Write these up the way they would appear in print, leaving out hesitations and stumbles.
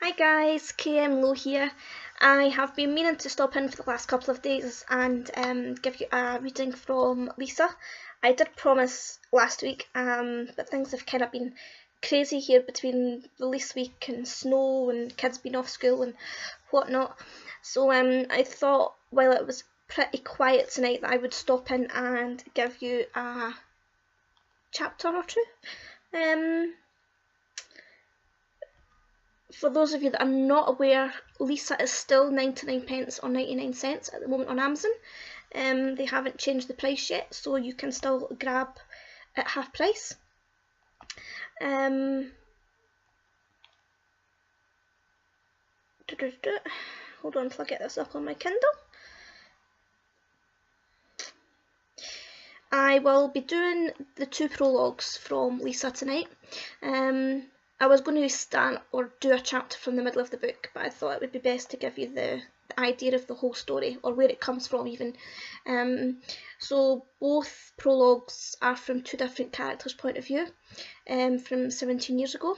Hi guys, KM Low here. I have been meaning to stop in for the last couple of days and give you a reading from Lisa. I did promise last week, but things have kind of been crazy here between release week and snow and kids being off school and whatnot. So I thought while it was pretty quiet tonight that I would stop in and give you a chapter or two. For those of you that are not aware, Lisa is still 99p or 99 cents at the moment on Amazon. They haven't changed the price yet, so you can still grab at half price. Hold on till I get this up on my Kindle. I will be doing the two prologues from Lisa tonight. I was going to start or do a chapter from the middle of the book, but I thought it would be best to give you the idea of the whole story, or where it comes from even. So both prologues are from two different characters' point of view, from 17 years ago.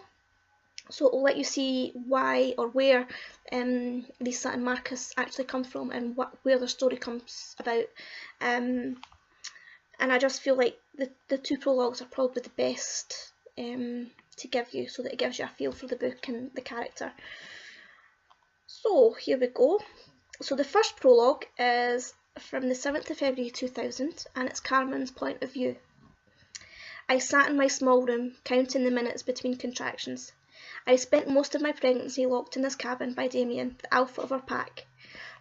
So I'll let you see why or where Lisa and Marcus actually come from and where the story comes about. And I just feel like the two prologues are probably the best to give you, so that it gives you a feel for the book and the character. So here we go. So the first prologue is from the 7th of February 2000, and it's Carmen's point of view. I sat in my small room, counting the minutes between contractions. I spent most of my pregnancy locked in this cabin by Damien, the alpha of our pack.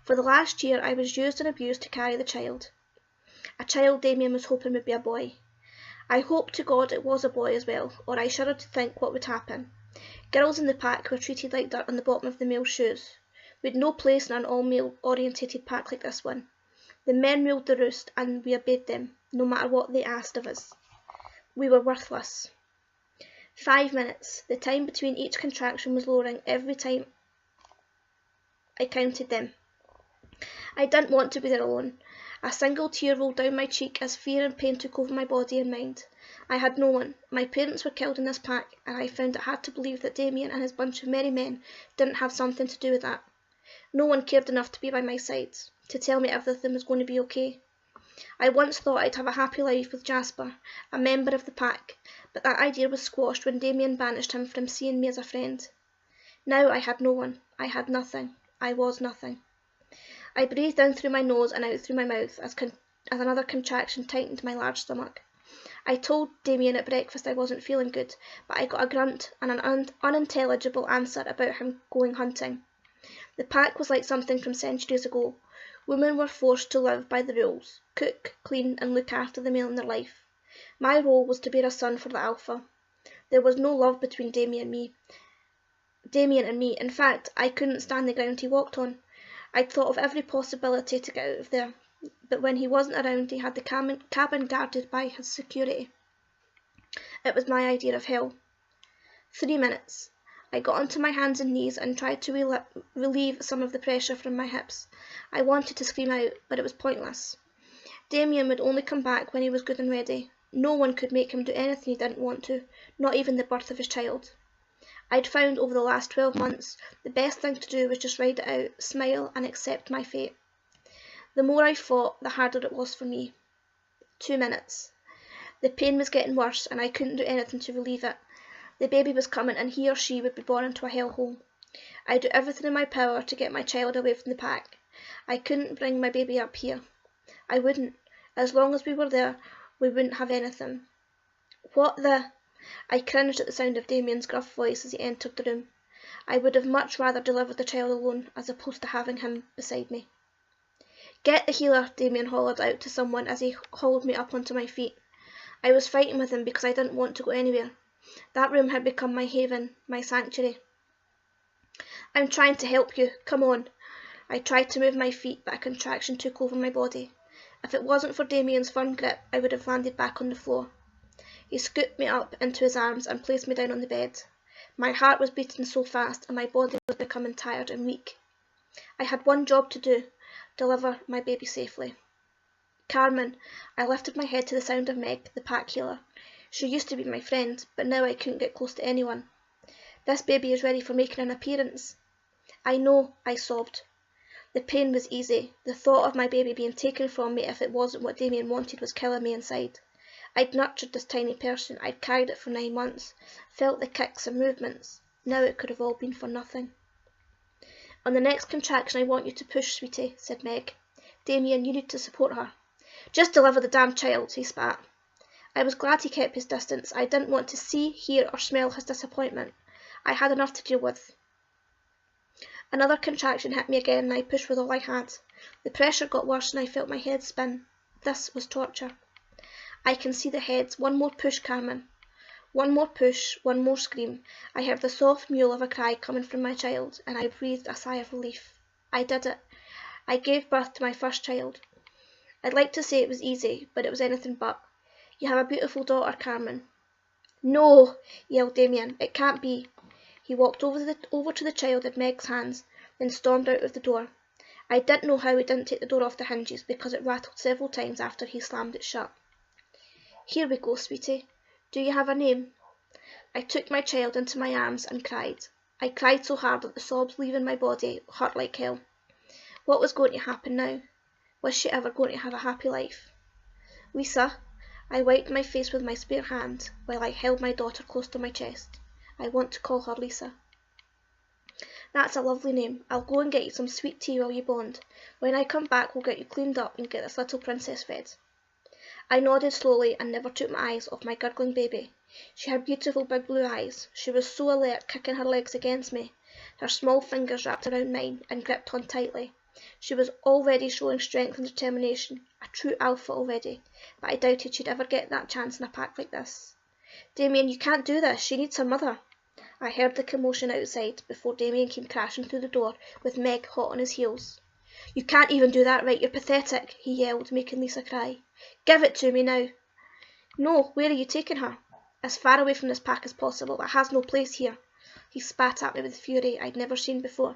For the last year I was used and abused to carry the child. A child Damien was hoping would be a boy. I hoped to God it was a boy as well, or I shuddered to think what would happen. Girls in the pack were treated like dirt on the bottom of the male shoes. We had no place in an all-male orientated pack like this one. The men ruled the roost, and we obeyed them, no matter what they asked of us. We were worthless. 5 minutes. The time between each contraction was lowering every time I counted them. I didn't want to be there alone. A single tear rolled down my cheek as fear and pain took over my body and mind. I had no one. My parents were killed in this pack, and I found it hard to believe that Damien and his bunch of merry men didn't have something to do with that. No one cared enough to be by my side, to tell me everything was going to be okay. I once thought I'd have a happy life with Jasper, a member of the pack, but that idea was squashed when Damien banished him from seeing me as a friend. Now I had no one. I had nothing. I was nothing. I breathed in through my nose and out through my mouth as another contraction tightened my large stomach. I told Damien at breakfast I wasn't feeling good, but I got a grunt and an unintelligible answer about him going hunting. The pack was like something from centuries ago. Women were forced to live by the rules, cook, clean and look after the male in their life. My role was to bear a son for the alpha. There was no love between Damien and me. In fact, I couldn't stand the ground he walked on. I'd thought of every possibility to get out of there, but when he wasn't around he had the cabin guarded by his security. It was my idea of hell. 3 minutes. I got onto my hands and knees and tried to relieve some of the pressure from my hips. I wanted to scream out, but it was pointless. Damien would only come back when he was good and ready. No one could make him do anything he didn't want to, not even the birth of his child. I'd found over the last 12 months the best thing to do was just ride it out, smile and accept my fate. The more I fought, the harder it was for me. 2 minutes. The pain was getting worse and I couldn't do anything to relieve it. The baby was coming and he or she would be born into a hellhole. I'd do everything in my power to get my child away from the pack. I couldn't bring my baby up here. I wouldn't. As long as we were there, we wouldn't have anything. What the... I cringed at the sound of Damien's gruff voice as he entered the room. I would have much rather delivered the child alone, as opposed to having him beside me. Get the healer, Damien hollered out to someone as he hauled me up onto my feet. I was fighting with him because I didn't want to go anywhere. That room had become my haven, my sanctuary. I'm trying to help you, come on. I tried to move my feet, but a contraction took over my body. If it wasn't for Damien's firm grip, I would have landed back on the floor. He scooped me up into his arms and placed me down on the bed. My heart was beating so fast and my body was becoming tired and weak. I had one job to do, deliver my baby safely. Carmen, I lifted my head to the sound of Meg, the pack healer. She used to be my friend, but now I couldn't get close to anyone. This baby is ready for making an appearance. I know, I sobbed. The pain was easy. The thought of my baby being taken from me if it wasn't what Damien wanted was killing me inside. I'd nurtured this tiny person. I'd carried it for 9 months, felt the kicks and movements. Now it could have all been for nothing. On the next contraction I want you to push, sweetie, said Meg. Damien, you need to support her. Just deliver the damn child, he spat. I was glad he kept his distance. I didn't want to see, hear or smell his disappointment. I had enough to deal with. Another contraction hit me again and I pushed with all I had. The pressure got worse and I felt my head spin. This was torture. I can see the heads. One more push, Carmen. One more push, one more scream. I heard the soft mewl of a cry coming from my child, and I breathed a sigh of relief. I did it. I gave birth to my first child. I'd like to say it was easy, but it was anything but. You have a beautiful daughter, Carmen. No, yelled Damien. It can't be. He walked over to the child in Meg's hands, then stormed out of the door. I didn't know how he didn't take the door off the hinges because it rattled several times after he slammed it shut. Here we go, sweetie. Do you have a name? I took my child into my arms and cried. I cried so hard that the sobs leaving my body hurt like hell. What was going to happen now? Was she ever going to have a happy life? Lisa, I wiped my face with my spare hand while I held my daughter close to my chest. I want to call her Lisa. That's a lovely name. I'll go and get you some sweet tea while you bond. When I come back, we'll get you cleaned up and get this little princess fed. I nodded slowly and never took my eyes off my gurgling baby. She had beautiful big blue eyes. She was so alert, kicking her legs against me. Her small fingers wrapped around mine and gripped on tightly. She was already showing strength and determination, a true alpha already, but I doubted she'd ever get that chance in a pack like this. Damien, you can't do this. She needs her mother. I heard the commotion outside before Damien came crashing through the door with Meg hot on his heels. You can't even do that right, you're pathetic, he yelled, making Lisa cry. Give it to me now. No, where are you taking her? As far away from this pack as possible. It has no place here. He spat at me with fury I'd never seen before.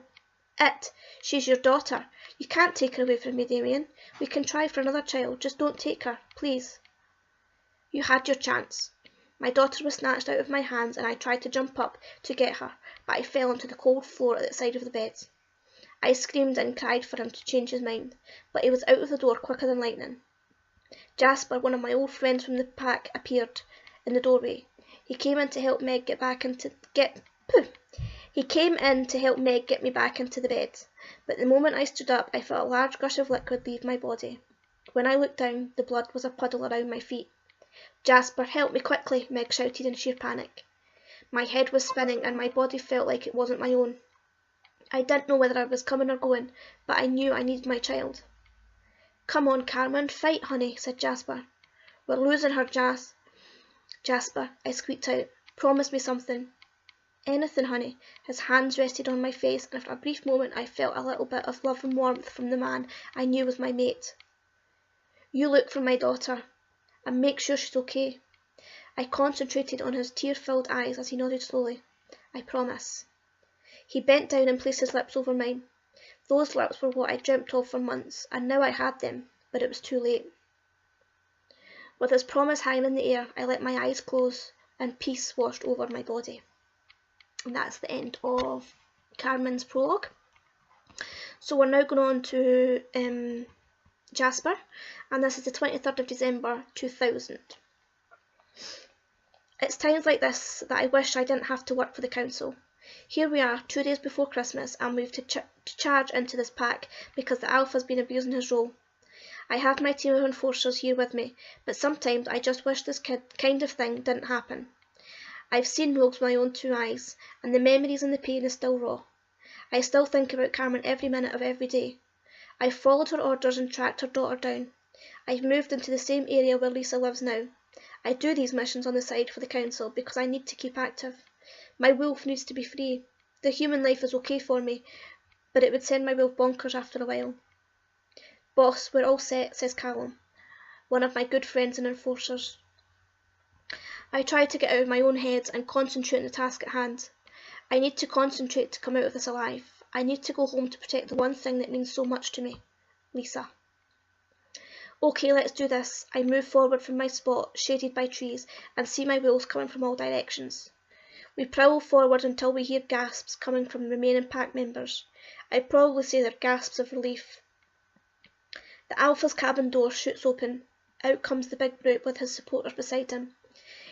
She's your daughter. You can't take her away from me, Damien. We can try for another child. Just don't take her, please. You had your chance. My daughter was snatched out of my hands and I tried to jump up to get her, but I fell onto the cold floor at the side of the bed. I screamed and cried for him to change his mind, but he was out of the door quicker than lightning. Jasper, one of my old friends from the pack, appeared in the doorway. He came in to help Meg get me back into the bed. But the moment I stood up, I felt a large gush of liquid leave my body. When I looked down, the blood was a puddle around my feet. Jasper, help me quickly, Meg shouted in sheer panic. My head was spinning and my body felt like it wasn't my own. I didn't know whether I was coming or going, but I knew I needed my child. Come on, Carmen, fight, honey, said Jasper. We're losing her, Jasper, I squeaked out. Promise me something. Anything, honey. His hands rested on my face, and for a brief moment I felt a little bit of love and warmth from the man I knew was my mate. You look for my daughter, and make sure she's okay. I concentrated on his tear-filled eyes as he nodded slowly. I promise. He bent down and placed his lips over mine. Those lips were what I dreamt of for months, and now I had them, but it was too late. With his promise hanging in the air, I let my eyes close, and peace washed over my body. And that's the end of Carmen's prologue. So we're now going on to Jasper, and this is the 23rd of December 2000. It's times like this that I wish I didn't have to work for the council. Here we are, 2 days before Christmas, and we've to charge into this pack because the Alpha's been abusing his role. I have my team of enforcers here with me, but sometimes I just wish this kind of thing didn't happen. I've seen rogues with my own 2 eyes, and the memories and the pain is still raw. I still think about Carmen every minute of every day. I've followed her orders and tracked her daughter down. I've moved into the same area where Lisa lives now. I do these missions on the side for the council because I need to keep active. My wolf needs to be free. The human life is okay for me, but it would send my wolf bonkers after a while. Boss, we're all set, says Callum, one of my good friends and enforcers. I try to get out of my own head and concentrate on the task at hand. I need to concentrate to come out of this alive. I need to go home to protect the one thing that means so much to me. Lisa. Okay, let's do this. I move forward from my spot, shaded by trees, and see my wolves coming from all directions. We prowl forward until we hear gasps coming from the remaining pack members. I'd probably say they're gasps of relief. The Alpha's cabin door shoots open. Out comes the big brute with his supporters beside him.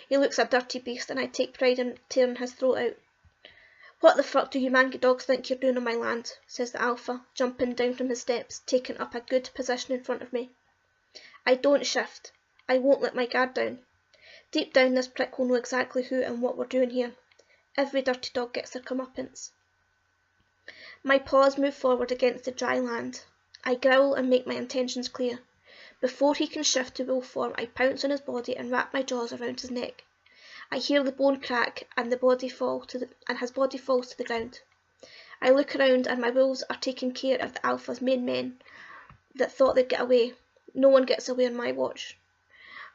He looks a dirty beast, and I take pride in tearing his throat out. "What the fuck do you mangy dogs think you're doing on my land?" says the Alpha, jumping down from his steps, taking up a good position in front of me. I don't shift. I won't let my guard down. Deep down, this prick will know exactly who and what we're doing here. Every dirty dog gets their comeuppance. My paws move forward against the dry land. I growl and make my intentions clear. Before he can shift to wolf form, I pounce on his body and wrap my jaws around his neck. I hear the bone crack and his body falls to the ground. I look around and my wolves are taking care of the Alpha's main men that thought they'd get away. No one gets away on my watch.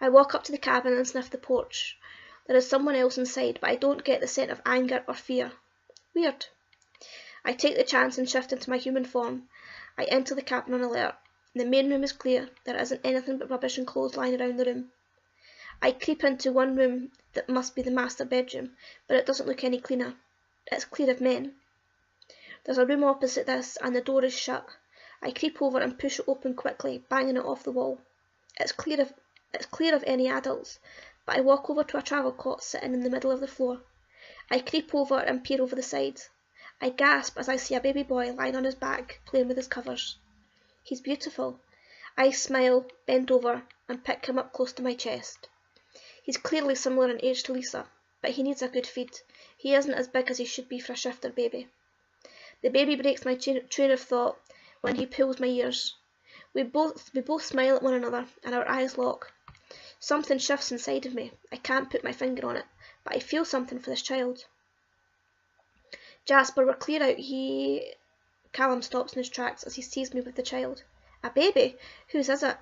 I walk up to the cabin and sniff the porch. There is someone else inside, but I don't get the scent of anger or fear. Weird. I take the chance and shift into my human form. I enter the cabin on alert. The main room is clear. There isn't anything but rubbish and clothes lying around the room. I creep into one room that must be the master bedroom, but it doesn't look any cleaner. It's clear of men. There's a room opposite this, and the door is shut. I creep over and push it open quickly, banging it off the wall. It's clear of any adults, but I walk over to a travel cot sitting in the middle of the floor. I creep over and peer over the side. I gasp as I see a baby boy lying on his back, playing with his covers. He's beautiful. I smile, bend over, and pick him up close to my chest. He's clearly similar in age to Lisa, but he needs a good feed. He isn't as big as he should be for a shifter baby. The baby breaks my train of thought when he pulls my ears. We both smile at one another, and our eyes lock. Something shifts inside of me. I can't put my finger on it, but I feel something for this child. Jasper, we're clear out. Callum stops in his tracks as he sees me with the child. A baby? Whose is it?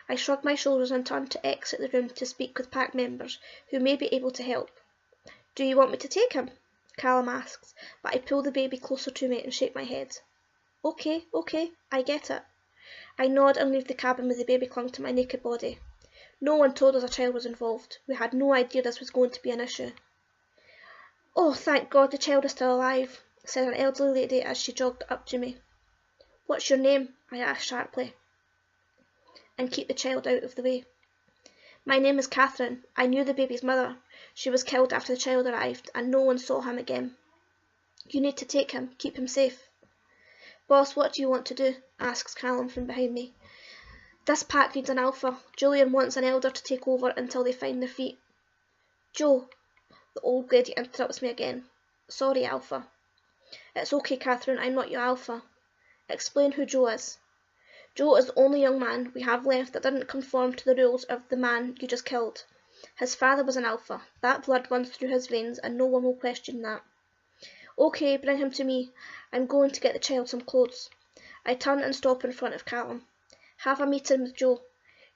I shrug my shoulders and turn to exit the room to speak with pack members who may be able to help. Do you want me to take him? Callum asks, but I pull the baby closer to me and shake my head. Okay, I get it. I nod and leave the cabin with the baby clung to my naked body. No one told us a child was involved. We had no idea this was going to be an issue. Oh, thank God the child is still alive, said an elderly lady as she jogged up to me. What's your name? I asked sharply, and keep the child out of the way. My name is Catherine. I knew the baby's mother. She was killed after the child arrived, and no one saw him again. You need to take him. Keep him safe. Boss, what do you want to do? Asks Callum from behind me. This pack needs an alpha. Julian wants an elder to take over until they find their feet. Joe, the old lady interrupts me again. Sorry, Alpha. It's okay, Catherine, I'm not your Alpha. Explain who Joe is. Joe is the only young man we have left that didn't conform to the rules of the man you just killed. His father was an Alpha. That blood runs through his veins and no one will question that. Okay, bring him to me. I'm going to get the child some clothes. I turn and stop in front of Callum. Have a meeting with Joe.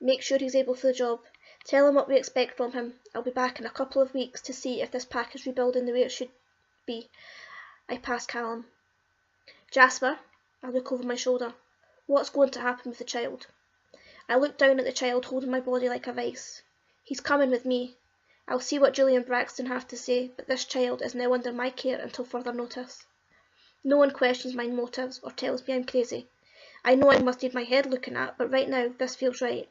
Make sure he's able for the job. Tell him what we expect from him. I'll be back in a couple of weeks to see if this pack is rebuilding the way it should be. I pass Callum. Jasper, I look over my shoulder. What's going to happen with the child? I look down at the child holding my body like a vice. He's coming with me. I'll see what Julie and Braxton have to say, but this child is now under my care until further notice. No one questions my motives or tells me I'm crazy. I know I must need my head looking at, but right now this feels right.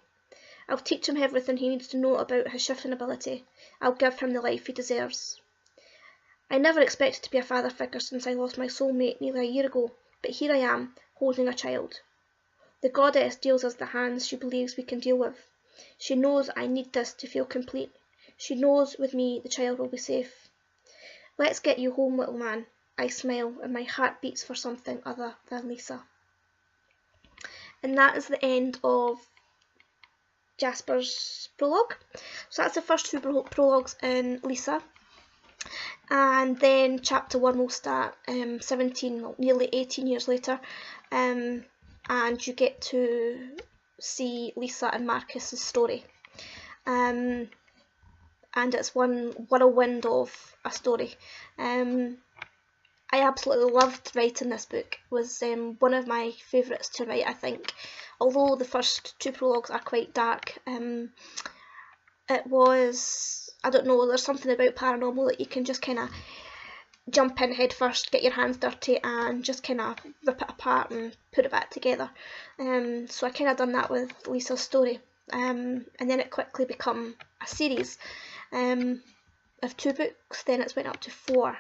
I'll teach him everything he needs to know about his shifting ability. I'll give him the life he deserves. I never expected to be a father figure since I lost my soulmate nearly a year ago, but here I am, holding a child. The goddess deals us the hands she believes we can deal with. She knows I need this to feel complete. She knows with me the child will be safe. Let's get you home, little man. I smile and my heart beats for something other than Lisa. And that is the end of Jasper's prologue. So that's the first two prologues in Lisa. And then chapter 1 will start nearly 18 years later. And you get to see Lisa and Marcus's story. And it's one whirlwind of a story. I absolutely loved writing this book. It was one of my favourites to write, I think. Although the first two prologues are quite dark, it was I don't know, there's something about paranormal that you can just kind of jump in head first, get your hands dirty, and just kind of rip it apart and put it back together. So I kind of done that with Lisa's story, and then it quickly become a series of 2 books. Then it's went up to 4.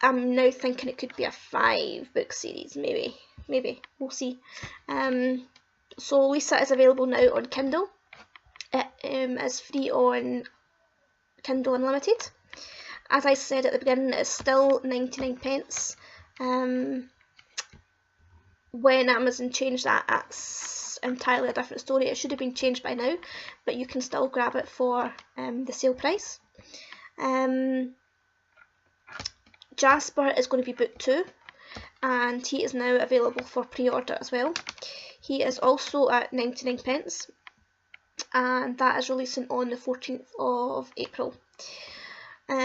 I'm now thinking it could be a 5-book series, maybe, we'll see. So Lisa is available now on Kindle. It is free on Kindle Unlimited. As I said at the beginning, it's still 99p. When Amazon changed that, that's entirely a different story. It should have been changed by now, but you can still grab it for the sale price. Jasper is going to be book 2, and he is now available for pre-order as well. He is also at 99p, and that is releasing on the 14th of April. I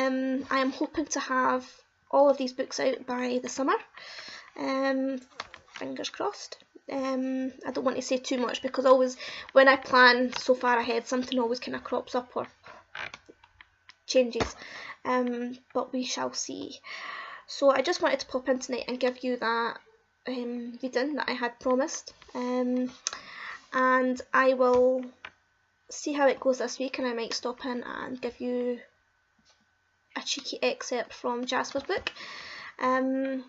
am hoping to have all of these books out by the summer. Fingers crossed. I don't want to say too much, because always when I plan so far ahead, something always kind of crops up or changes. But we shall see. So I just wanted to pop in tonight and give you that reading that I had promised. And I will see how it goes this week, and I might stop in and give you a cheeky excerpt from Jasper's book. But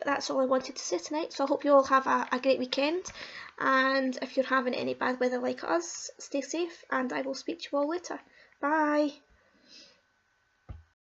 that's all I wanted to say tonight, so I hope you all have a great weekend, and if you're having any bad weather like us, stay safe, and I will speak to you all later. Bye!